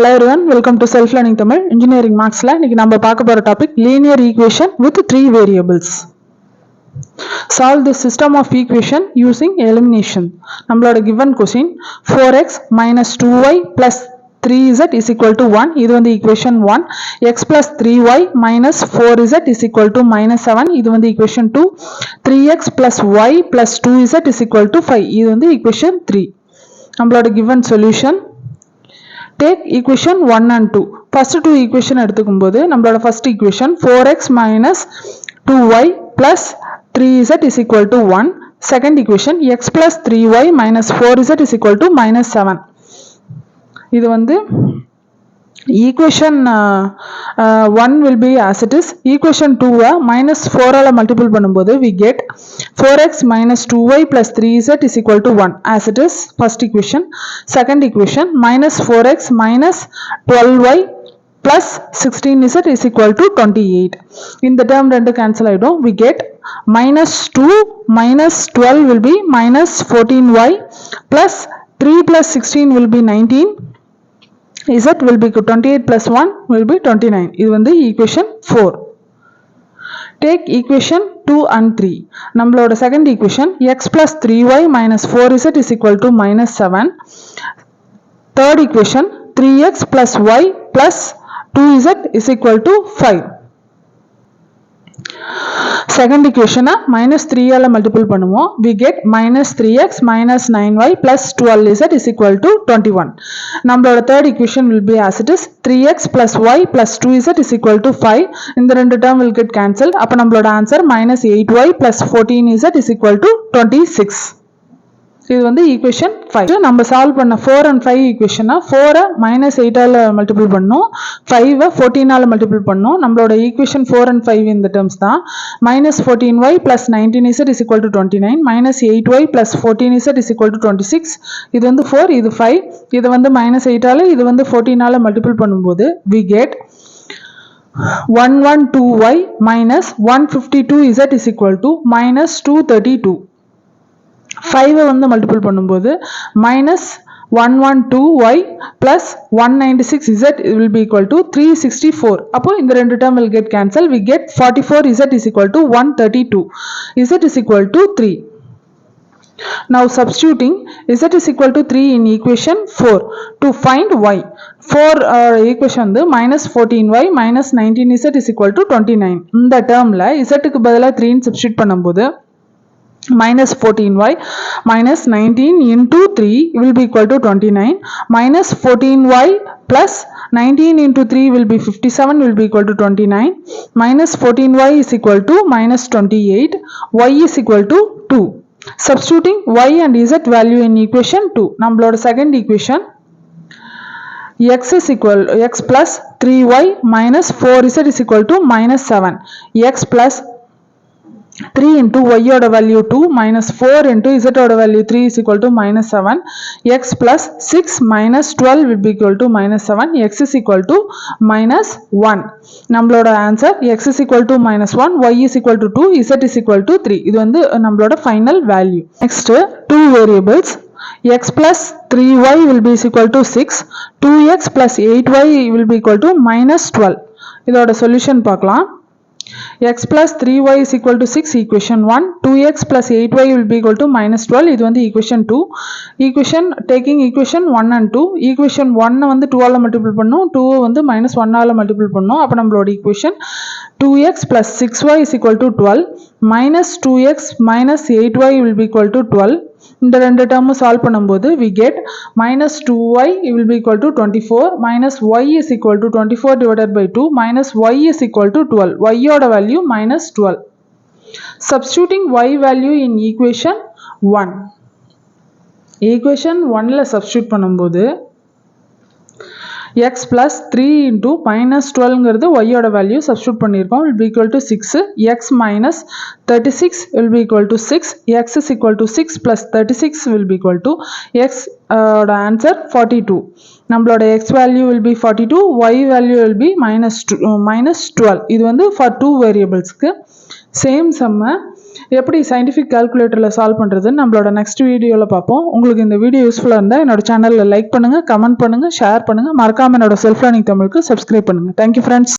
Hello everyone, welcome to Self Learning Tamil Engineering Maths la இன்னைக்கு நம்ம பார்க்க போற topic linear equation with three variables. Solve the system of equation using elimination. நம்மளோட given question 4x minus 2y plus 3z is equal to 1. இது வந்து equation 1. x plus 3y minus 4z is equal to minus 7. இது வந்து equation 2. 3x plus y plus 2z is equal to 5. இது வந்து equation 3. நம்மளோட given solution. Take equation 1 and 2. First two equation எடுத்துக்கும்போது நம்மளோட first equation 4x minus 2y plus 3z is equal to 1. Second equation x plus 3y minus 4z is equal to minus 7. இது வந்து equation 1 will be as it is. Equation 2 minus 4 ஆல multiple பண்ணும்போது we get 4x minus 2y plus 3z is equal to 1 as it is first equation. Second equation minus 4x minus 12y plus 16z is equal to 28. இந்த term ரெண்டு cancel ஆயிடும். We get minus 2 minus 12 will be minus 14y plus 3 plus 16 will be 19. Z will be 28 plus 1 will be 29. இது வந்து equation 4. Take equation 2 and 3. நம்மளோட second equation x plus 3y minus 4z is equal to minus 7. Third equation 3x plus y plus 2z is equal to 5. Second equation minus 3 ஆல multiple பண்ணுவோம். We get minus 3x minus 9y plus 12z is equal to 21. நம்மளோட third equation will be as it is 3x plus y plus 2z is equal to 5. இந்த ரெண்டு term will get cancelled. அப்ப நம்மளோட answer minus 8y plus 14z is equal to 26. இது வந்து equation 5. நம்ம solve பண்ண 4 and 5 equation 4 minus 8 ஆல multiple பண்ணோம், 5 14 ஆல multiple பண்ணோம். நம்மளோட equation 4 and 5 இந்த terms தான். minus 14y plus 19z is equal to 29, minus 8y plus 14z is equal to 26. இது வந்து 4, இது 5. இது வந்து minus 8 ஆல, இது வந்து 14 ஆல multiple பண்ணும்போது we get 112y minus 152z is equal to minus 232. 5 வந்து மல்டிபிள் பண்ணும்போது minus 112y plus 196z will be equal to 364. அப்போ இந்த ரெண்டு term will get cancelled. We get 44z is equal to 132. Z is equal to 3. Now substituting z is equal to 3 in equation 4 to find y. 4 equation வந்து minus 14y minus 19z is equal to 29. இந்த termல z க்கு பதிலா 3 ன்னு substitute பண்ணும்போது minus 14y minus 19 into 3 will be equal to 29, minus 14y plus 19 into 3 will be 57 will be equal to 29, minus 14y is equal to minus 28, y is equal to 2. Substituting y and z value in equation 2. நம்மளோட second equation x is equal x plus 3y minus 4z is equal to minus 7. X plus 3 into y oda value 2 minus 4 into z oda value 3 is equal to minus 7. X plus 6 minus 12 will be equal to minus 7. X is equal to minus 1. நம்மளோட answer x is equal to minus 1, y is equal to 2, z is equal to 3. இது வந்து நம்மளோட final value. Next, two variables. X plus 3y will be equal to 6. 2x plus 8y will be equal to minus 12. இதோட solution பார்க்கலாம். x plus 3y is equal to 6 equation 1, 2x plus 8y will be equal to minus 12. இது வந்து equation 2. Equation taking equation 1 and 2. Equation 1 வந்து 2 ஆல multiple பண்ணோம், 2 வந்து minus 1 ஆல multiple பண்ணோம். அப்ப நம்மளோட equation 2x plus 6y is equal to 12, minus 2x minus 8y will be equal to 12. இந்த ரெண்டு term solve பண்ணும்போது we get minus 2y will be equal to 24, minus y is equal to 24 divided by 2, minus y is equal to 12. Y oda value minus 12. Substituting y value in equation 1. Equation 1 ல substitute பண்ணும்போது x plus 3 into minus 12 ங்கிறது y ஓட value substitute பண்ணியிருக்கோம் will be equal to 6. X minus 36 will be equal to 6. X is equal to 6 plus 36 will be equal to x ஓட answer 42. நம்மளோட x value will be 42, y value will be minus 12. இது வந்து for two variablesக்கு same sum எப்படி scientific கால்குலேட்டரில் solve பண்ணுறதுன்னு நம்மளோட next வீடியோவில் பார்ப்போம். உங்களுக்கு இந்த வீடியோ யூஸ்ஃபுல்லாக இருந்தால் என்னோட சேனலில் லைக் பண்ணுங்கள், கமெண்ட் பண்ணுங்கள், ஷேர் பண்ணுங்கள். மறக்காமல் என்னோட செல்ஃப் லேர்னிங் தமிழுக்கு சப்ஸ்கிரைப் பண்ணுங்கள். Thank you friends.